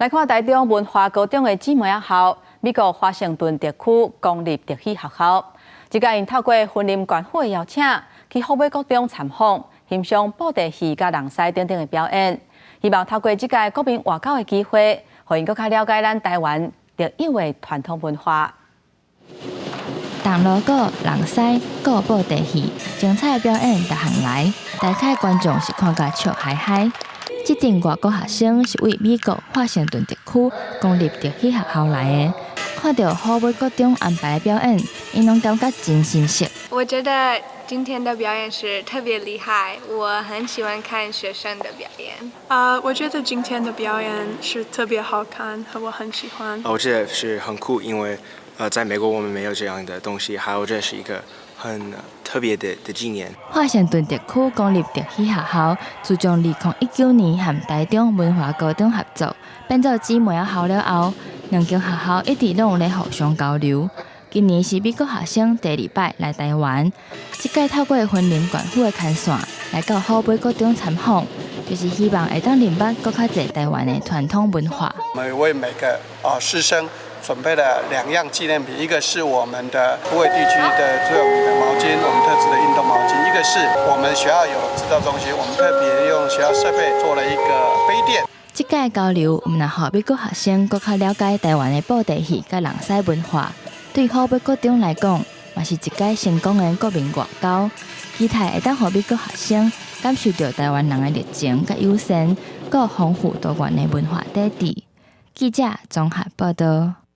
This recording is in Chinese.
来看台中文化高中的姊妹仔校——美国华盛顿特区公立特许学校，即届因透过婚林管会邀请，去后尾高中参访，欣赏布袋戏、甲人狮等等的表演。希望透过即届国民外交的机会，互因更加了解咱台湾特有的传统文化。动锣鼓、人狮、各布袋戏，精彩的表演逐项来，大概观众是看甲笑嗨嗨。这阵外国学生是为美国华盛顿特区公立特许学校来的，看到后尾高中安排的表演，因拢感觉真新鲜。我觉得今天的表演是特别厉害，我很喜欢看学生的表演。我觉得今天的表演是特别好看，和我很喜欢。我觉得是很酷，因为在美国我们没有这样的东西，还有这是一个很特别的纪念。华盛顿特区公立特许学校自从2019年和台中文化高中合作，变做姊妹仔校了后，两间学校一直拢有咧互相交流。今年是美国学生第2摆来台湾，这届透过婚林管府的牵线来到后尾高中参访，就是希望会当认捌更较侪台湾的传统文化。我们为每个师生准备了2样纪念品，一个是我们的虎尾地区的最有名的毛巾，我们特制的运动毛巾；一个是我们学校有制造中心，我们特别用学校设备做了一个杯垫。这届交流，我们让美国学生更较了解台湾的布袋戏甲人狮文化。对后尾高中来讲，嘛是一届成功的国民外交，期待会当让美国学生感受到台湾人的热情甲友善，佮丰富多元的文化底蕴。记者综合报道。